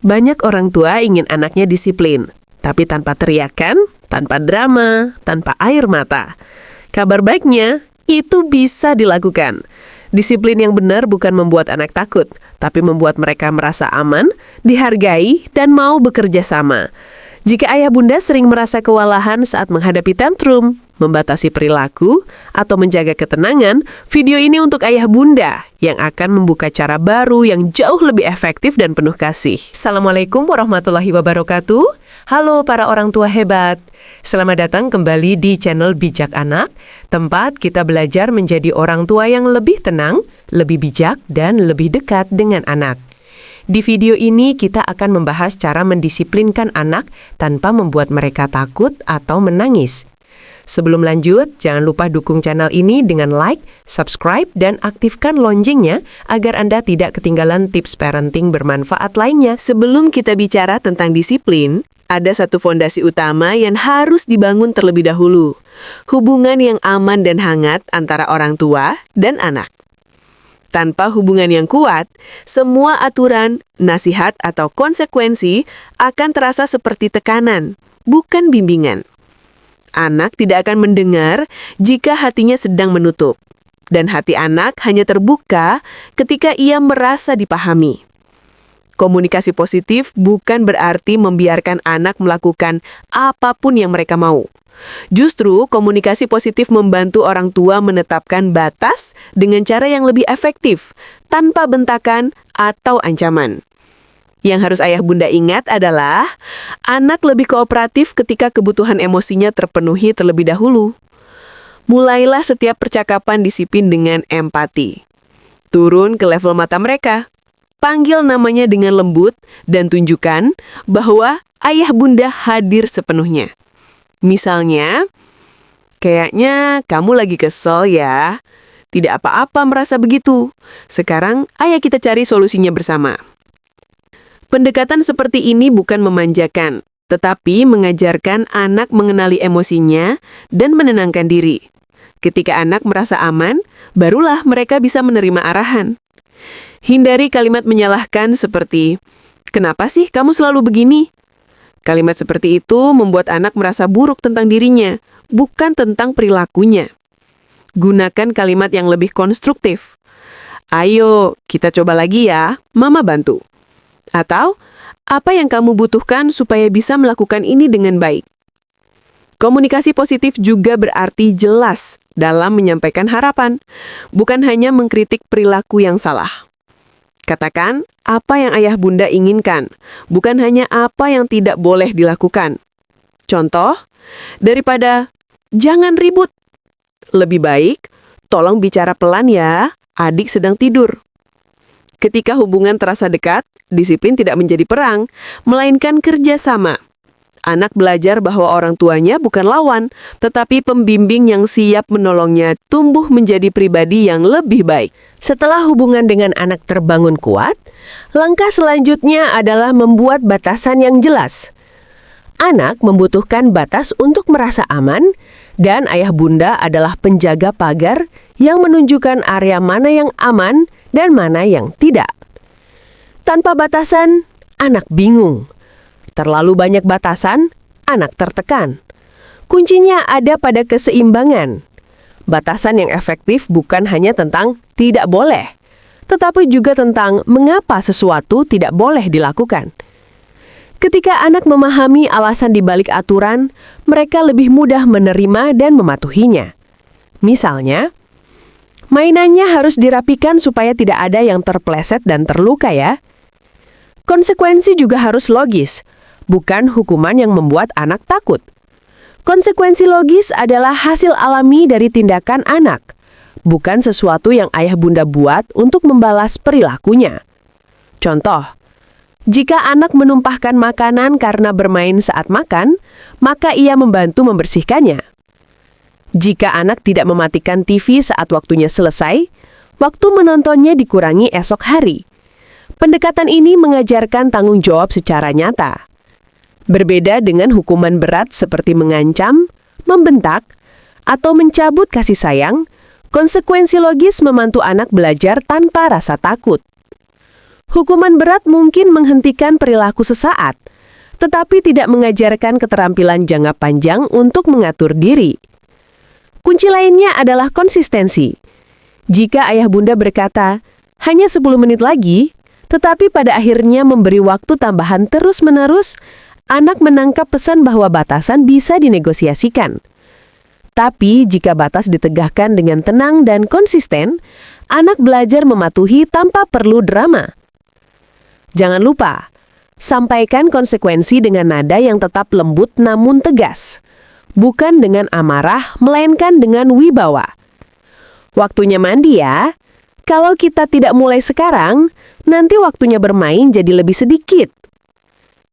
Banyak orang tua ingin anaknya disiplin, tapi tanpa teriakan, tanpa drama, tanpa air mata. Kabar baiknya, itu bisa dilakukan. Disiplin yang benar bukan membuat anak takut, tapi membuat mereka merasa aman, dihargai, dan mau bekerja sama. Jika ayah bunda sering merasa kewalahan saat menghadapi tantrum, membatasi perilaku, atau menjaga ketenangan, video ini untuk ayah bunda yang akan membuka cara baru yang jauh lebih efektif dan penuh kasih. Assalamualaikum warahmatullahi wabarakatuh. Halo para orang tua hebat. Selamat datang kembali di channel Bijak Anak, tempat kita belajar menjadi orang tua yang lebih tenang, lebih bijak, dan lebih dekat dengan anak. Di video ini kita akan membahas cara mendisiplinkan anak tanpa membuat mereka takut atau menangis. Sebelum lanjut, jangan lupa dukung channel ini dengan like, subscribe, dan aktifkan loncengnya agar Anda tidak ketinggalan tips parenting bermanfaat lainnya. Sebelum kita bicara tentang disiplin, ada satu fondasi utama yang harus dibangun terlebih dahulu. Hubungan yang aman dan hangat antara orang tua dan anak. Tanpa hubungan yang kuat, semua aturan, nasihat, atau konsekuensi akan terasa seperti tekanan, bukan bimbingan. Anak tidak akan mendengar jika hatinya sedang menutup, dan hati anak hanya terbuka ketika ia merasa dipahami. Komunikasi positif bukan berarti membiarkan anak melakukan apapun yang mereka mau. Justru, komunikasi positif membantu orang tua menetapkan batas dengan cara yang lebih efektif, tanpa bentakan atau ancaman. Yang harus ayah bunda ingat adalah, anak lebih kooperatif ketika kebutuhan emosinya terpenuhi terlebih dahulu. Mulailah setiap percakapan disiplin dengan empati. Turun ke level mata mereka. Panggil namanya dengan lembut dan tunjukkan bahwa ayah bunda hadir sepenuhnya. Misalnya, kayaknya kamu lagi kesel ya. Tidak apa-apa merasa begitu. Sekarang, ayo kita cari solusinya bersama. Pendekatan seperti ini bukan memanjakan, tetapi mengajarkan anak mengenali emosinya dan menenangkan diri. Ketika anak merasa aman, barulah mereka bisa menerima arahan. Hindari kalimat menyalahkan seperti, "Kenapa sih kamu selalu begini?" Kalimat seperti itu membuat anak merasa buruk tentang dirinya, bukan tentang perilakunya. Gunakan kalimat yang lebih konstruktif. "Ayo, kita coba lagi ya, Mama bantu." Atau, "Apa yang kamu butuhkan supaya bisa melakukan ini dengan baik?" Komunikasi positif juga berarti jelas dalam menyampaikan harapan, bukan hanya mengkritik perilaku yang salah. Katakan apa yang ayah bunda inginkan, bukan hanya apa yang tidak boleh dilakukan. Contoh, daripada "jangan ribut", lebih baik "tolong bicara pelan ya, adik sedang tidur." Ketika hubungan terasa dekat, disiplin tidak menjadi perang, melainkan kerjasama. Anak belajar bahwa orang tuanya bukan lawan, tetapi pembimbing yang siap menolongnya tumbuh menjadi pribadi yang lebih baik. Setelah hubungan dengan anak terbangun kuat, langkah selanjutnya adalah membuat batasan yang jelas. Anak membutuhkan batas untuk merasa aman, dan ayah bunda adalah penjaga pagar yang menunjukkan area mana yang aman dan mana yang tidak. Tanpa batasan, anak bingung. Terlalu banyak batasan, anak tertekan. Kuncinya ada pada keseimbangan. Batasan yang efektif bukan hanya tentang tidak boleh, tetapi juga tentang mengapa sesuatu tidak boleh dilakukan. Ketika anak memahami alasan di balik aturan, mereka lebih mudah menerima dan mematuhinya. Misalnya, mainannya harus dirapikan supaya tidak ada yang terpleset dan terluka ya. Konsekuensi juga harus logis, bukan hukuman yang membuat anak takut. Konsekuensi logis adalah hasil alami dari tindakan anak, bukan sesuatu yang ayah bunda buat untuk membalas perilakunya. Contoh, jika anak menumpahkan makanan karena bermain saat makan, maka ia membantu membersihkannya. Jika anak tidak mematikan TV saat waktunya selesai, waktu menontonnya dikurangi esok hari. Pendekatan ini mengajarkan tanggung jawab secara nyata. Berbeda dengan hukuman berat seperti mengancam, membentak, atau mencabut kasih sayang, konsekuensi logis membantu anak belajar tanpa rasa takut. Hukuman berat mungkin menghentikan perilaku sesaat, tetapi tidak mengajarkan keterampilan jangka panjang untuk mengatur diri. Kunci lainnya adalah konsistensi. Jika ayah bunda berkata, hanya 10 menit lagi, tetapi pada akhirnya memberi waktu tambahan terus-menerus, anak menangkap pesan bahwa batasan bisa dinegosiasikan. Tapi jika batas ditegakkan dengan tenang dan konsisten, anak belajar mematuhi tanpa perlu drama. Jangan lupa, sampaikan konsekuensi dengan nada yang tetap lembut namun tegas. Bukan dengan amarah, melainkan dengan wibawa. Waktunya mandi ya. Kalau kita tidak mulai sekarang, nanti waktunya bermain jadi lebih sedikit.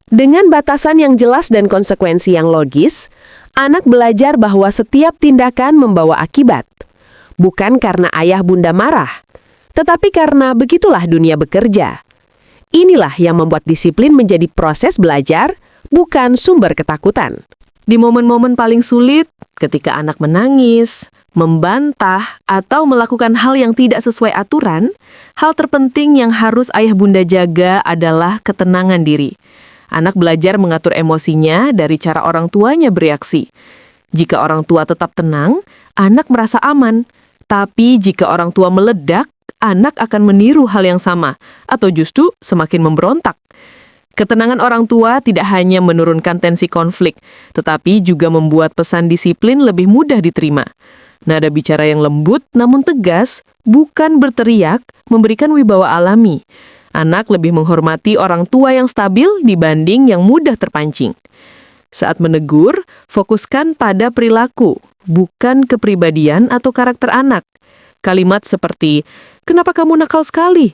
Dengan batasan yang jelas dan konsekuensi yang logis, anak belajar bahwa setiap tindakan membawa akibat. Bukan karena ayah bunda marah, tetapi karena begitulah dunia bekerja. Inilah yang membuat disiplin menjadi proses belajar, bukan sumber ketakutan. Di momen-momen paling sulit, ketika anak menangis, membantah, atau melakukan hal yang tidak sesuai aturan, hal terpenting yang harus ayah bunda jaga adalah ketenangan diri. Anak belajar mengatur emosinya dari cara orang tuanya bereaksi. Jika orang tua tetap tenang, anak merasa aman. Tapi jika orang tua meledak, anak akan meniru hal yang sama, atau justru semakin memberontak. Ketenangan orang tua tidak hanya menurunkan tensi konflik, tetapi juga membuat pesan disiplin lebih mudah diterima. Nada bicara yang lembut namun tegas, bukan berteriak, memberikan wibawa alami. Anak lebih menghormati orang tua yang stabil dibanding yang mudah terpancing. Saat menegur, fokuskan pada perilaku, bukan kepribadian atau karakter anak. Kalimat seperti, "Kenapa kamu nakal sekali?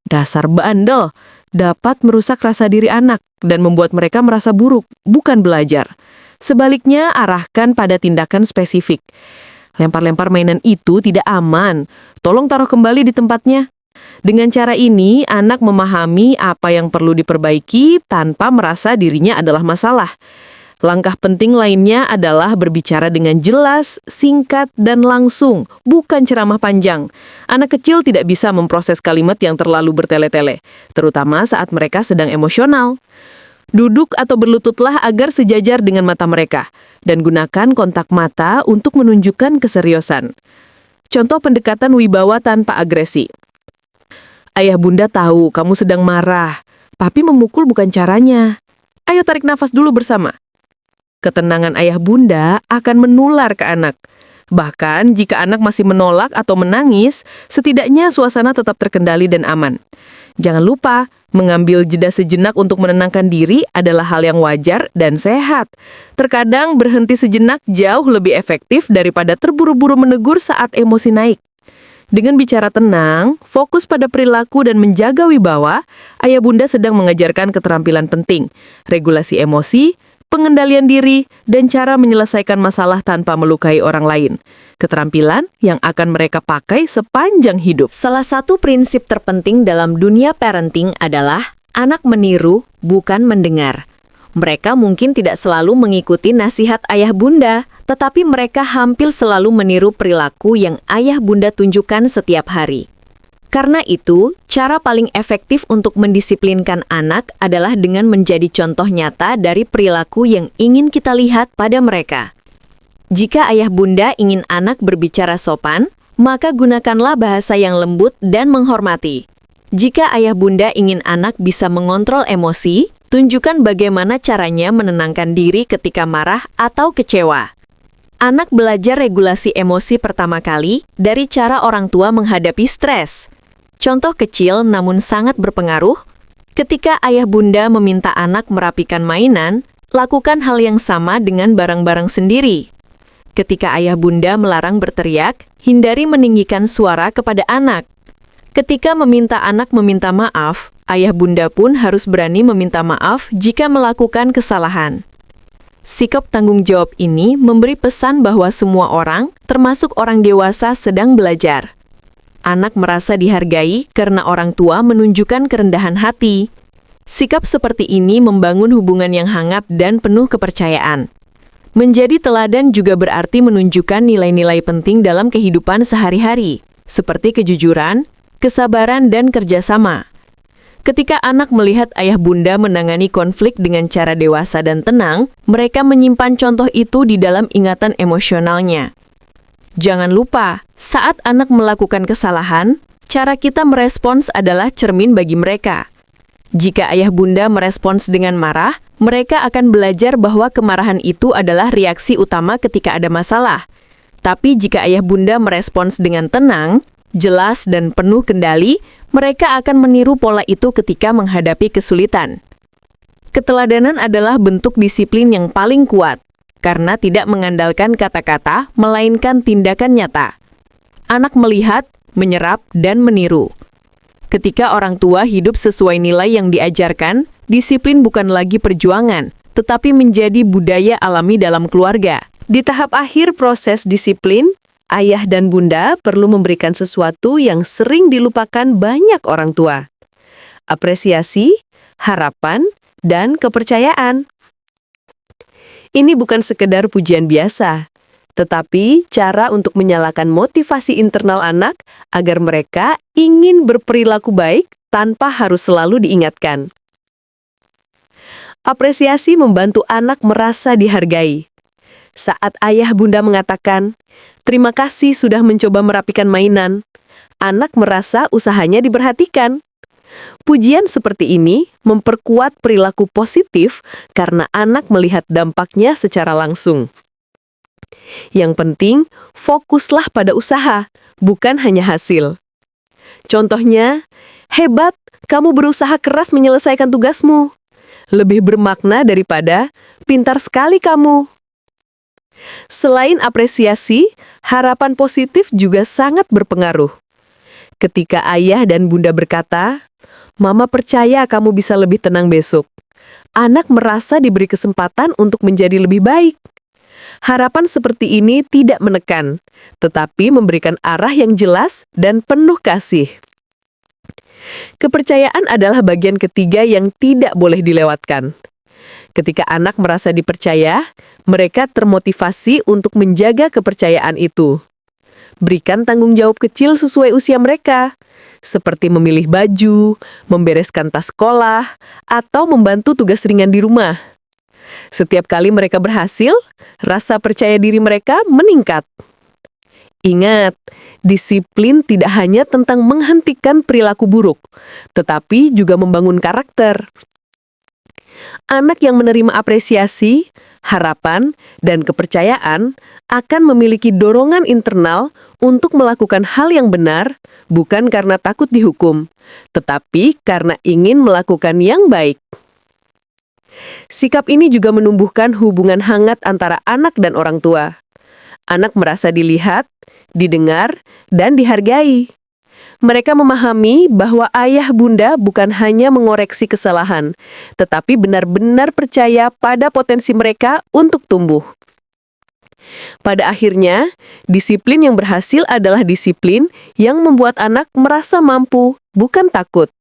Dasar bandel," dapat merusak rasa diri anak dan membuat mereka merasa buruk, bukan belajar. Sebaliknya, arahkan pada tindakan spesifik. Lempar-lempar mainan itu tidak aman. Tolong taruh kembali di tempatnya. Dengan cara ini, anak memahami apa yang perlu diperbaiki tanpa merasa dirinya adalah masalah. Langkah penting lainnya adalah berbicara dengan jelas, singkat, dan langsung, bukan ceramah panjang. Anak kecil tidak bisa memproses kalimat yang terlalu bertele-tele, terutama saat mereka sedang emosional. Duduk atau berlututlah agar sejajar dengan mata mereka, dan gunakan kontak mata untuk menunjukkan keseriusan. Contoh pendekatan wibawa tanpa agresi. Ayah bunda tahu kamu sedang marah, tapi memukul bukan caranya. Ayo tarik nafas dulu bersama. Ketenangan ayah bunda akan menular ke anak. Bahkan jika anak masih menolak atau menangis, setidaknya suasana tetap terkendali dan aman. Jangan lupa, mengambil jeda sejenak untuk menenangkan diri adalah hal yang wajar dan sehat. Terkadang berhenti sejenak jauh lebih efektif daripada terburu-buru menegur saat emosi naik. Dengan bicara tenang, fokus pada perilaku dan menjaga wibawa, ayah bunda sedang mengajarkan keterampilan penting, regulasi emosi, pengendalian diri, dan cara menyelesaikan masalah tanpa melukai orang lain. Keterampilan yang akan mereka pakai sepanjang hidup. Salah satu prinsip terpenting dalam dunia parenting adalah anak meniru, bukan mendengar. Mereka mungkin tidak selalu mengikuti nasihat ayah bunda, tetapi mereka hampir selalu meniru perilaku yang ayah bunda tunjukkan setiap hari. Karena itu, cara paling efektif untuk mendisiplinkan anak adalah dengan menjadi contoh nyata dari perilaku yang ingin kita lihat pada mereka. Jika ayah bunda ingin anak berbicara sopan, maka gunakanlah bahasa yang lembut dan menghormati. Jika ayah bunda ingin anak bisa mengontrol emosi, tunjukkan bagaimana caranya menenangkan diri ketika marah atau kecewa. Anak belajar regulasi emosi pertama kali dari cara orang tua menghadapi stres. Contoh kecil namun sangat berpengaruh, ketika ayah bunda meminta anak merapikan mainan, lakukan hal yang sama dengan barang-barang sendiri. Ketika ayah bunda melarang berteriak, hindari meninggikan suara kepada anak. Ketika meminta anak meminta maaf, ayah bunda pun harus berani meminta maaf jika melakukan kesalahan. Sikap tanggung jawab ini memberi pesan bahwa semua orang, termasuk orang dewasa, sedang belajar. Anak merasa dihargai karena orang tua menunjukkan kerendahan hati. Sikap seperti ini membangun hubungan yang hangat dan penuh kepercayaan. Menjadi teladan juga berarti menunjukkan nilai-nilai penting dalam kehidupan sehari-hari, seperti kejujuran, kesabaran, dan kerjasama. Ketika anak melihat ayah bunda menangani konflik dengan cara dewasa dan tenang, mereka menyimpan contoh itu di dalam ingatan emosionalnya. Jangan lupa, saat anak melakukan kesalahan, cara kita merespons adalah cermin bagi mereka. Jika ayah bunda merespons dengan marah, mereka akan belajar bahwa kemarahan itu adalah reaksi utama ketika ada masalah. Tapi jika ayah bunda merespons dengan tenang, jelas dan penuh kendali, mereka akan meniru pola itu ketika menghadapi kesulitan. Keteladanan adalah bentuk disiplin yang paling kuat, karena tidak mengandalkan kata-kata, melainkan tindakan nyata. Anak melihat, menyerap, dan meniru. Ketika orang tua hidup sesuai nilai yang diajarkan, disiplin bukan lagi perjuangan, tetapi menjadi budaya alami dalam keluarga. Di tahap akhir proses disiplin, ayah dan bunda perlu memberikan sesuatu yang sering dilupakan banyak orang tua. Apresiasi, harapan, dan kepercayaan. Ini bukan sekedar pujian biasa, tetapi cara untuk menyalakan motivasi internal anak agar mereka ingin berperilaku baik tanpa harus selalu diingatkan. Apresiasi membantu anak merasa dihargai. Saat ayah bunda mengatakan, "Terima kasih sudah mencoba merapikan mainan," anak merasa usahanya diperhatikan. Pujian seperti ini memperkuat perilaku positif karena anak melihat dampaknya secara langsung. Yang penting, fokuslah pada usaha, bukan hanya hasil. Contohnya, "Hebat, kamu berusaha keras menyelesaikan tugasmu." Lebih bermakna daripada, "Pintar sekali kamu." Selain apresiasi, harapan positif juga sangat berpengaruh. Ketika ayah dan bunda berkata, "Mama percaya kamu bisa lebih tenang besok," anak merasa diberi kesempatan untuk menjadi lebih baik. Harapan seperti ini tidak menekan, tetapi memberikan arah yang jelas dan penuh kasih. Kepercayaan adalah bagian ketiga yang tidak boleh dilewatkan. Ketika anak merasa dipercaya, mereka termotivasi untuk menjaga kepercayaan itu. Berikan tanggung jawab kecil sesuai usia mereka, seperti memilih baju, membereskan tas sekolah, atau membantu tugas ringan di rumah. Setiap kali mereka berhasil, rasa percaya diri mereka meningkat. Ingat, disiplin tidak hanya tentang menghentikan perilaku buruk, tetapi juga membangun karakter. Anak yang menerima apresiasi, harapan, dan kepercayaan akan memiliki dorongan internal untuk melakukan hal yang benar, bukan karena takut dihukum, tetapi karena ingin melakukan yang baik. Sikap ini juga menumbuhkan hubungan hangat antara anak dan orang tua. Anak merasa dilihat, didengar, dan dihargai. Mereka memahami bahwa ayah bunda bukan hanya mengoreksi kesalahan, tetapi benar-benar percaya pada potensi mereka untuk tumbuh. Pada akhirnya, disiplin yang berhasil adalah disiplin yang membuat anak merasa mampu, bukan takut.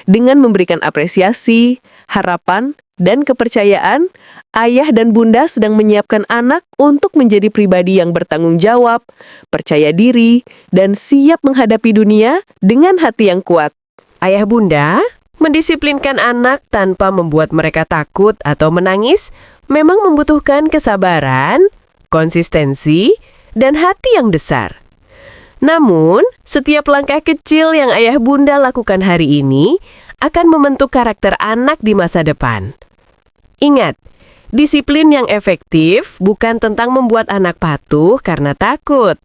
Dengan memberikan apresiasi, harapan, dan kepercayaan, ayah dan bunda sedang menyiapkan anak untuk menjadi pribadi yang bertanggung jawab, percaya diri, dan siap menghadapi dunia dengan hati yang kuat. Ayah bunda, mendisiplinkan anak tanpa membuat mereka takut atau menangis memang membutuhkan kesabaran, konsistensi, dan hati yang besar. Namun, setiap langkah kecil yang ayah bunda lakukan hari ini akan membentuk karakter anak di masa depan. Ingat, disiplin yang efektif bukan tentang membuat anak patuh karena takut,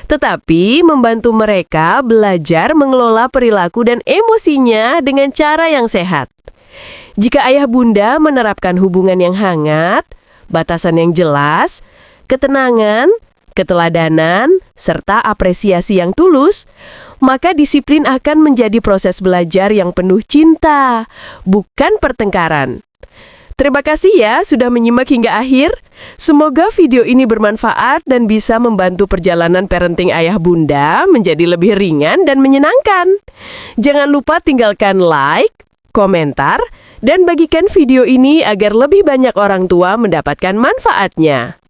tetapi membantu mereka belajar mengelola perilaku dan emosinya dengan cara yang sehat. Jika ayah bunda menerapkan hubungan yang hangat, batasan yang jelas, ketenangan, keteladanan, serta apresiasi yang tulus, maka disiplin akan menjadi proses belajar yang penuh cinta, bukan pertengkaran. Terima kasih ya sudah menyimak hingga akhir. Semoga video ini bermanfaat dan bisa membantu perjalanan parenting ayah bunda menjadi lebih ringan dan menyenangkan. Jangan lupa tinggalkan like, komentar, dan bagikan video ini agar lebih banyak orang tua mendapatkan manfaatnya.